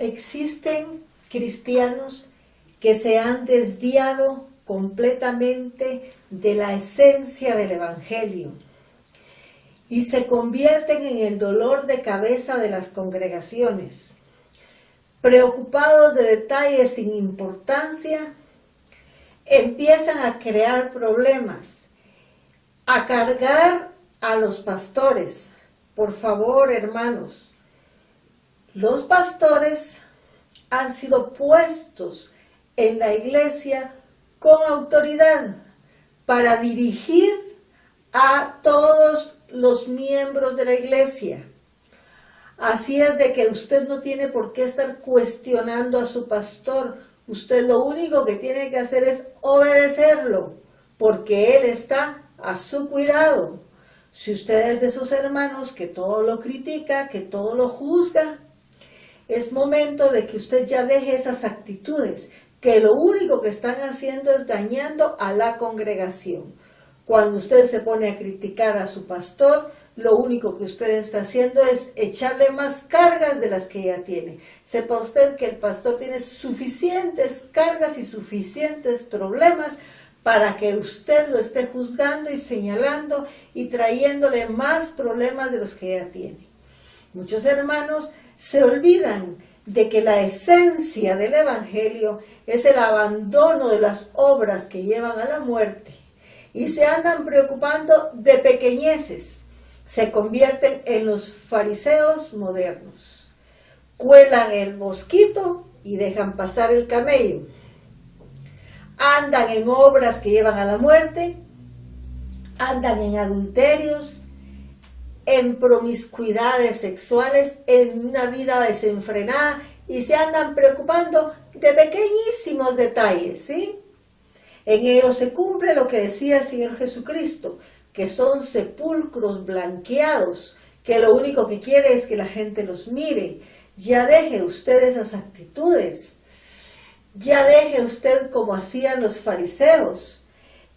Existen cristianos que se han desviado completamente de la esencia del Evangelio y se convierten en el dolor de cabeza de las congregaciones, preocupados de detalles sin importancia, empiezan a crear problemas, a cargar a los pastores. Por favor, hermanos, los pastores han sido puestos en la iglesia con autoridad para dirigir a todos los miembros de la iglesia. Así es de que usted no tiene por qué estar cuestionando a su pastor. Usted lo único que tiene que hacer es obedecerlo, porque él está a su cuidado. Si usted es de esos hermanos que todo lo critica, que todo lo juzga, es momento de que usted ya deje esas actitudes, que lo único que están haciendo es dañando a la congregación. Cuando usted se pone a criticar a su pastor, lo único que usted está haciendo es echarle más cargas de las que ya tiene. Sepa usted que el pastor tiene suficientes cargas y suficientes problemas para que usted lo esté juzgando y señalando y trayéndole más problemas de los que ya tiene. Muchos hermanos se olvidan de que la esencia del Evangelio es el abandono de las obras que llevan a la muerte y se andan preocupando de pequeñeces. Se convierten en los fariseos modernos. Cuelan el mosquito y dejan pasar el camello. Andan en obras que llevan a la muerte, andan en adulterios, en promiscuidades sexuales, en una vida desenfrenada y se andan preocupando de pequeñísimos detalles, ¿sí? En ellos se cumple lo que decía el Señor Jesucristo, que son sepulcros blanqueados, que lo único que quiere es que la gente los mire. Ya deje usted esas actitudes. Ya deje usted como hacían los fariseos,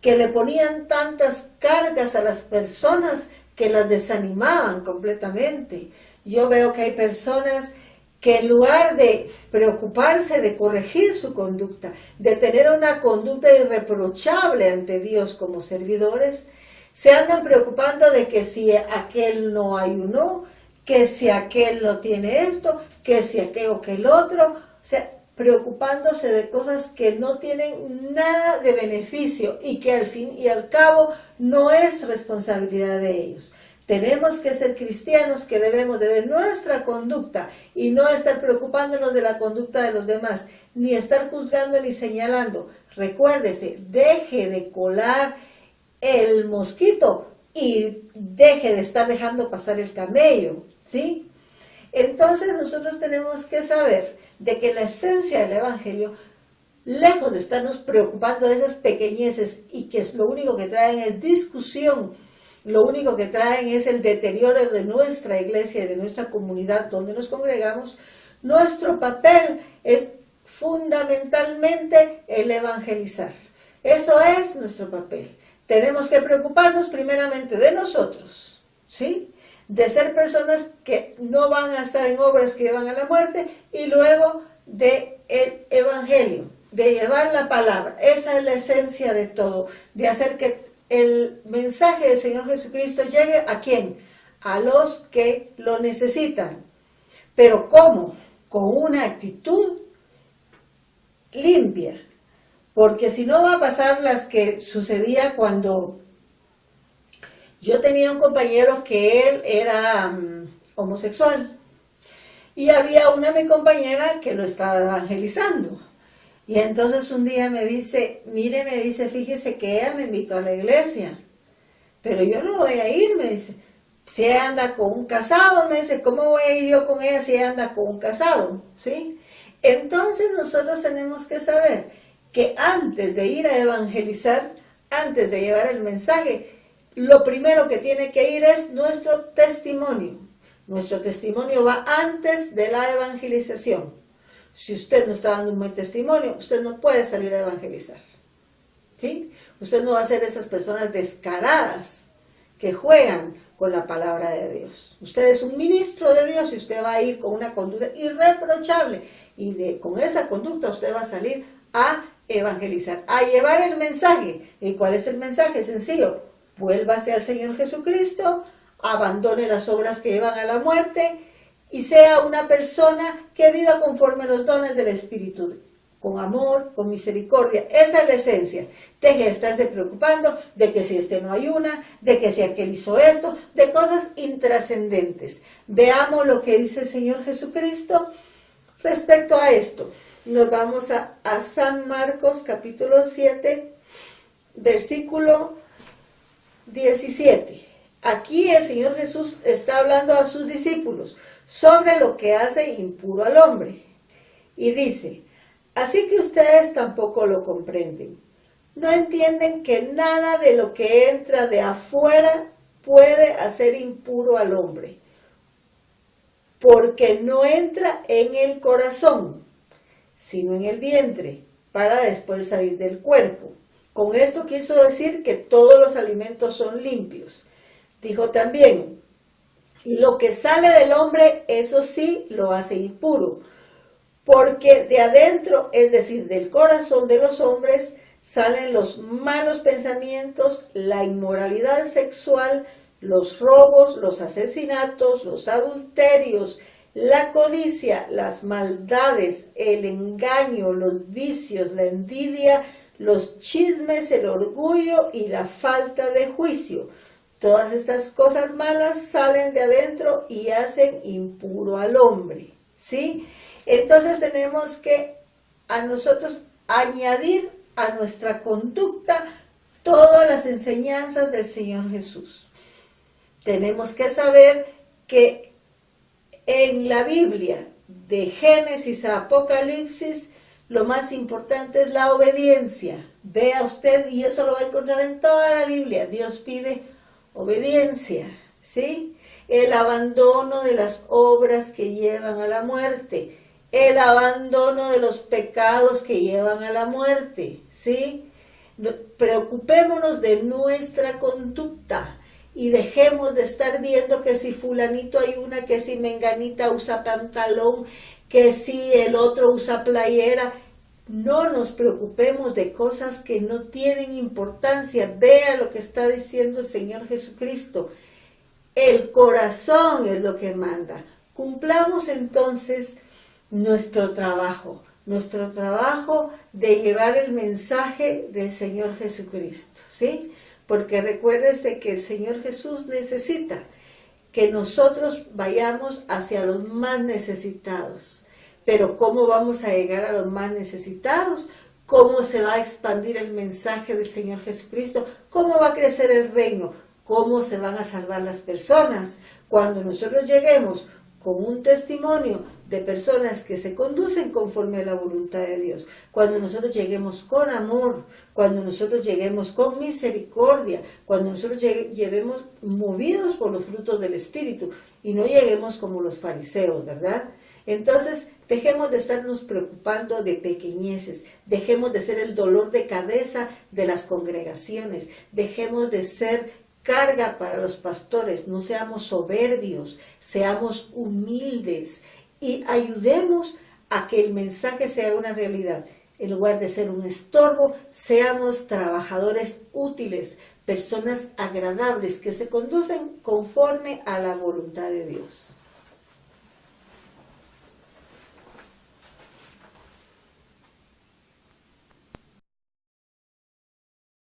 que le ponían tantas cargas a las personas que las desanimaban completamente. Yo veo que hay personas que en lugar de preocuparse de corregir su conducta, de tener una conducta irreprochable ante Dios como servidores, se andan preocupando de que si aquel no ayunó, que si aquel no tiene esto, que si aquello que el otro, o sea, preocupándose de cosas que no tienen nada de beneficio y que al fin y al cabo no es responsabilidad de ellos. Tenemos que ser cristianos que debemos de ver nuestra conducta y no estar preocupándonos de la conducta de los demás, ni estar juzgando ni señalando. Recuérdese, deje de colar el mosquito y deje de estar dejando pasar el camello, ¿sí? Entonces nosotros tenemos que saber de que la esencia del Evangelio, lejos de estarnos preocupando de esas pequeñeces y que lo único que traen es discusión, lo único que traen es el deterioro de nuestra iglesia y de nuestra comunidad donde nos congregamos, nuestro papel es fundamentalmente el evangelizar. Eso es nuestro papel. Tenemos que preocuparnos primeramente de nosotros, ¿sí? De ser personas que no van a estar en obras que llevan a la muerte y luego del evangelio, de llevar la palabra. Esa es la esencia de todo, de hacer que el mensaje del Señor Jesucristo llegue ¿a quién? A los que lo necesitan. Pero ¿cómo? Con una actitud limpia. Porque si no va a pasar las que sucedía cuando yo tenía un compañero que él era homosexual. Y había una mi compañera que lo estaba evangelizando. Y entonces un día me dice, mire, me dice, fíjese que ella me invitó a la iglesia. Pero yo no voy a ir, me dice. Si ella anda con un casado, me dice, ¿cómo voy a ir yo con ella si ella anda con un casado? ¿Sí? Entonces nosotros tenemos que saber que antes de ir a evangelizar, antes de llevar el mensaje, lo primero que tiene que ir es nuestro testimonio. Nuestro testimonio va antes de la evangelización. Si usted no está dando un buen testimonio, usted no puede salir a evangelizar. ¿Sí? Usted no va a ser de esas personas descaradas que juegan con la palabra de Dios. Usted es un ministro de Dios y usted va a ir con una conducta irreprochable y con esa conducta usted va a salir a evangelizar, a llevar el mensaje. ¿Y cuál es el mensaje? Sencillo: vuélvase al Señor Jesucristo, abandone las obras que llevan a la muerte y sea una persona que viva conforme a los dones del Espíritu, con amor, con misericordia. Esa es la esencia. Deje de estarse preocupando de que si no ayuna, de que si aquel hizo esto, de cosas intrascendentes. Veamos lo que dice el Señor Jesucristo respecto a esto. Nos vamos a San Marcos capítulo 7, versículo 17. Aquí el Señor Jesús está hablando a sus discípulos sobre lo que hace impuro al hombre. Y dice: así que ustedes tampoco lo comprenden. No entienden que nada de lo que entra de afuera puede hacer impuro al hombre, porque no entra en el corazón, sino en el vientre, para después salir del cuerpo. Con esto quiso decir que todos los alimentos son limpios. Dijo también: lo que sale del hombre, eso sí, lo hace impuro, porque de adentro, es decir, del corazón de los hombres, salen los malos pensamientos, la inmoralidad sexual, los robos, los asesinatos, los adulterios, la codicia, las maldades, el engaño, los vicios, la envidia, los chismes, el orgullo y la falta de juicio. Todas estas cosas malas salen de adentro y hacen impuro al hombre, ¿sí? Entonces tenemos que a nosotros añadir a nuestra conducta todas las enseñanzas del Señor Jesús. Tenemos que saber que en la Biblia, de Génesis a Apocalipsis, lo más importante es la obediencia. Vea usted, y eso lo va a encontrar en toda la Biblia. Dios pide obediencia, ¿sí? El abandono de las obras que llevan a la muerte, el abandono de los pecados que llevan a la muerte, ¿sí? Preocupémonos de nuestra conducta y dejemos de estar viendo que si fulanito ayuna, que si menganita usa pantalón, que si el otro usa playera. No nos preocupemos de cosas que no tienen importancia. Vea lo que está diciendo el Señor Jesucristo. El corazón es lo que manda. Cumplamos entonces nuestro trabajo de llevar el mensaje del Señor Jesucristo, ¿sí? Porque recuérdese que el Señor Jesús necesita que nosotros vayamos hacia los más necesitados. Pero ¿cómo vamos a llegar a los más necesitados? ¿Cómo se va a expandir el mensaje del Señor Jesucristo? ¿Cómo va a crecer el reino? ¿Cómo se van a salvar las personas? Cuando nosotros lleguemos con un testimonio de personas que se conducen conforme a la voluntad de Dios, cuando nosotros lleguemos con amor, cuando nosotros lleguemos con misericordia, cuando nosotros lleguemos movidos por los frutos del Espíritu y no lleguemos como los fariseos, ¿verdad? Entonces, dejemos de estarnos preocupando de pequeñeces, dejemos de ser el dolor de cabeza de las congregaciones, dejemos de ser carga para los pastores, no seamos soberbios, seamos humildes y ayudemos a que el mensaje sea una realidad. En lugar de ser un estorbo, seamos trabajadores útiles, personas agradables que se conducen conforme a la voluntad de Dios.